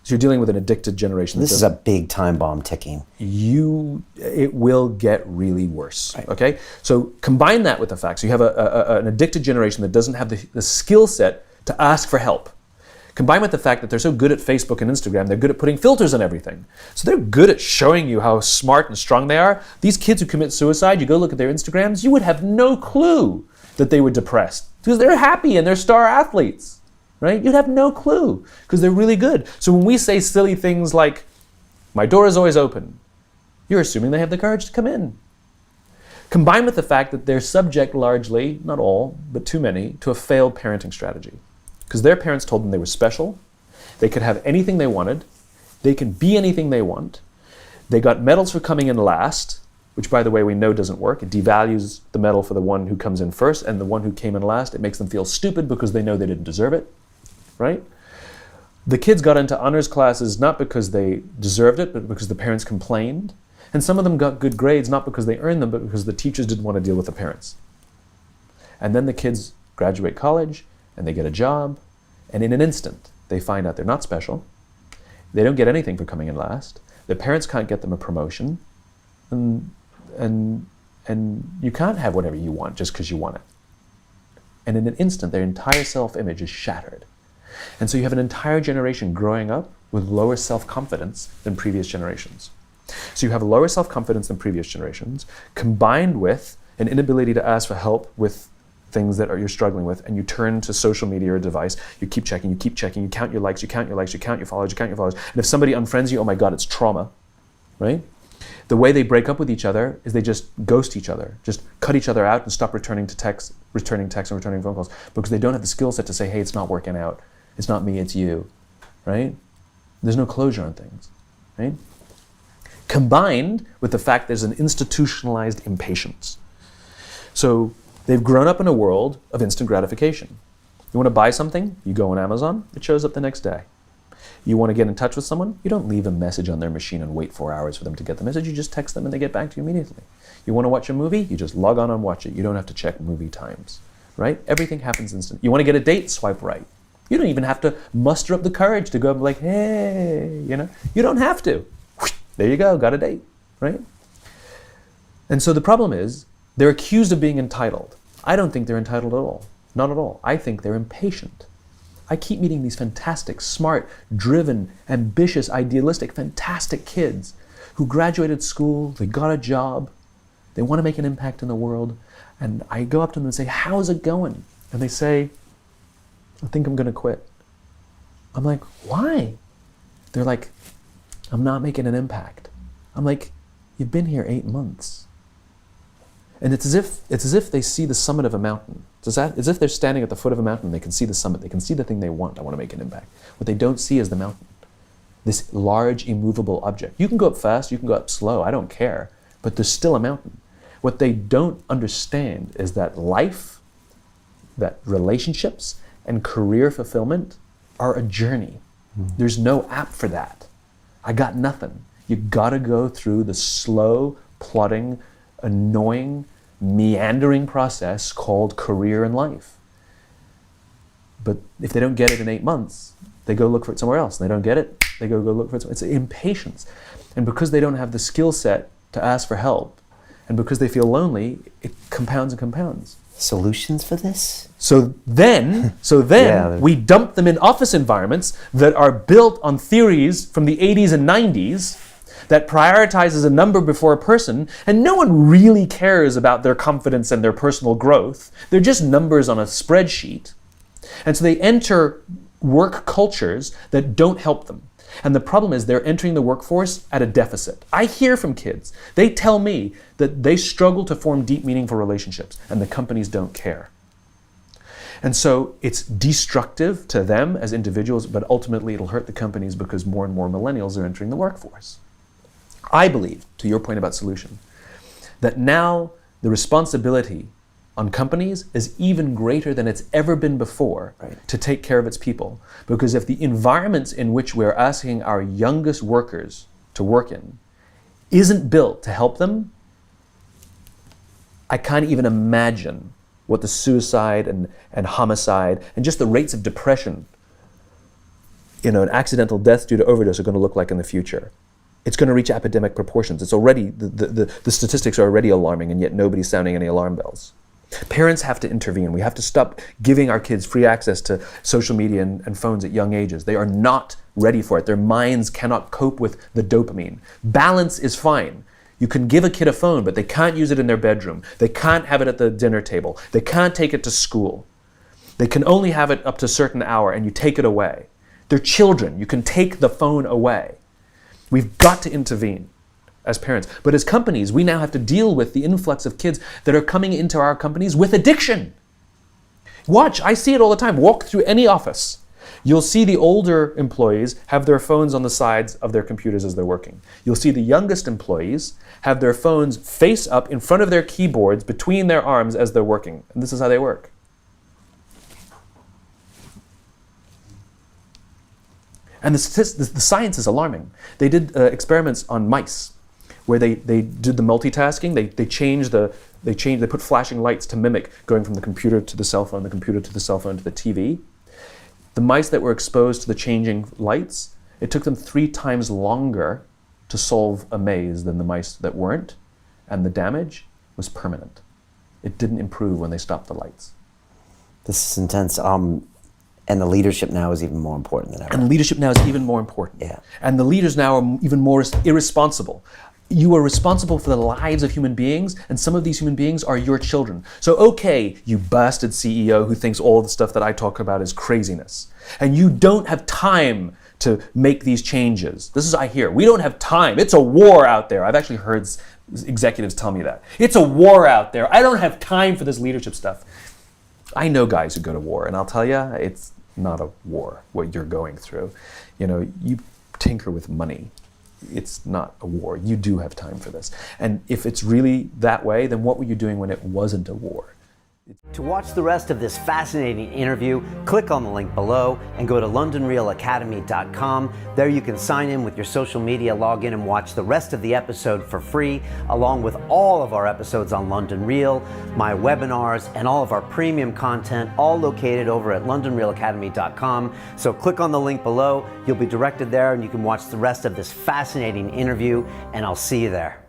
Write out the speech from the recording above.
So you're dealing with an addicted generation. This is a big time bomb ticking. It will get really worse, right. okay? So combine that with the fact, so you have an addicted generation that doesn't have the skill set to ask for help. Combined with the fact that they're so good at Facebook and Instagram, they're good at putting filters on everything. So they're good at showing you how smart and strong they are. These kids who commit suicide, you go look at their Instagrams, you would have no clue that they were depressed because they're happy and they're star athletes, right? You'd have no clue because they're really good. So when we say silly things like, my door is always open, you're assuming they have the courage to come in. Combined with the fact that they're subject largely, not all, but too many, to a failed parenting strategy. Because their parents told them they were special, they could have anything they wanted, they can be anything they want, they got medals for coming in last, which by the way we know doesn't work. It devalues the medal for the one who comes in first, and the one who came in last, it makes them feel stupid because they know they didn't deserve it, right? The kids got into honors classes not because they deserved it, but because the parents complained. And some of them got good grades not because they earned them, but because the teachers didn't want to deal with the parents. And then the kids graduate college, and they get a job, and in an instant, they find out they're not special. They don't get anything for coming in last. Their parents can't get them a promotion, and you can't have whatever you want just because you want it. And in an instant, their entire self-image is shattered. And so you have an entire generation growing up with lower self-confidence than previous generations. So you have lower self-confidence than previous generations, combined with an inability to ask for help with things that you're struggling with, and you turn to social media or a device, you keep checking, you count your likes, you count your followers, and if somebody unfriends you, oh my God, it's trauma, right? The way they break up with each other is they just ghost each other, just cut each other out and stop returning texts and returning phone calls because they don't have the skill set to say, hey, it's not working out, it's not me, it's you, right? There's no closure on things, right? Combined with the fact there's an institutionalized impatience. So they've grown up in a world of instant gratification. You want to buy something? You go on Amazon, it shows up the next day. You want to get in touch with someone? You don't leave a message on their machine and wait 4 hours for them to get the message. You just text them and they get back to you immediately. You want to watch a movie? You just log on and watch it. You don't have to check movie times, right? Everything happens instant. You want to get a date? Swipe right. You don't even have to muster up the courage to go up and be like, hey, You don't have to. There you go, got a date, right? And so the problem is, they're accused of being entitled. I don't think they're entitled at all. Not at all. I think they're impatient. I keep meeting these fantastic, smart, driven, ambitious, idealistic, fantastic kids who graduated school, they got a job, they want to make an impact in the world, and I go up to them and say, how's it going? And they say, I think I'm going to quit. I'm like, why? They're like, I'm not making an impact. I'm like, you've been here 8 months. And it's as if they see the summit of a mountain. It's as if they're standing at the foot of a mountain, they can see the summit, they can see the thing they want, I want to make an impact. What they don't see is the mountain, this large, immovable object. You can go up fast, you can go up slow, I don't care, but there's still a mountain. What they don't understand is that life, that relationships, and career fulfillment are a journey. There's no app for that. I got nothing. You gotta go through the slow, plodding, annoying, meandering process called career and life. But if they don't get it in 8 months, they go look for it somewhere else. And they don't get it, they go look for it somewhere. It's impatience. And because they don't have the skill set to ask for help, and because they feel lonely, it compounds and compounds. Solutions for this? So then we dump them in office environments that are built on theories from the 80s and 90s that prioritizes a number before a person, and no one really cares about their confidence and their personal growth. They're just numbers on a spreadsheet. And so they enter work cultures that don't help them. And the problem is they're entering the workforce at a deficit. I hear from kids. They tell me that they struggle to form deep, meaningful relationships, and the companies don't care. And so it's destructive to them as individuals, but ultimately it'll hurt the companies because more and more millennials are entering the workforce. I believe, to your point about solution, that now the responsibility on companies is even greater than it's ever been before to take care of its people. Because if the environments in which we're asking our youngest workers to work in isn't built to help them, I can't even imagine what the suicide and homicide and just the rates of depression an accidental death due to overdose are going to look like in the future. It's going to reach epidemic proportions. It's already, the statistics are already alarming, and yet nobody's sounding any alarm bells. Parents have to intervene. We have to stop giving our kids free access to social media and phones at young ages. They are not ready for it. Their minds cannot cope with the dopamine. Balance is fine. You can give a kid a phone, but they can't use it in their bedroom. They can't have it at the dinner table. They can't take it to school. They can only have it up to a certain hour, and you take it away. They're children. You can take the phone away. We've got to intervene as parents. But as companies, we now have to deal with the influx of kids that are coming into our companies with addiction. Watch, I see it all the time. Walk through any office. You'll see the older employees have their phones on the sides of their computers as they're working. You'll see the youngest employees have their phones face up in front of their keyboards between their arms as they're working. And this is how they work. And the science is alarming. They did experiments on mice where they did the multitasking. They put flashing lights to mimic going from the computer to the cell phone, the computer to the cell phone to the TV. The mice that were exposed to the changing lights, it took them 3 times longer to solve a maze than the mice that weren't, and the damage was permanent. It didn't improve when they stopped the lights. This is intense. And the leadership now is even more important than ever. And leadership now is even more important. Yeah. And the leaders now are even more irresponsible. You are responsible for the lives of human beings, and some of these human beings are your children. So okay, you bastard CEO who thinks all the stuff that I talk about is craziness, and you don't have time to make these changes. This is I hear. We don't have time. It's a war out there. I've actually heard executives tell me that. It's a war out there. I don't have time for this leadership stuff. I know guys who go to war, and I'll tell you, it's not a war, what you're going through. You tinker with money. It's not a war. You do have time for this. And if it's really that way, then what were you doing when it wasn't a war? To watch the rest of this fascinating interview, click on the link below and go to londonrealacademy.com. There you can sign in with your social media, log in and watch the rest of the episode for free, along with all of our episodes on London Real, my webinars, and all of our premium content, all located over at londonrealacademy.com. So click on the link below. You'll be directed there and you can watch the rest of this fascinating interview, and I'll see you there.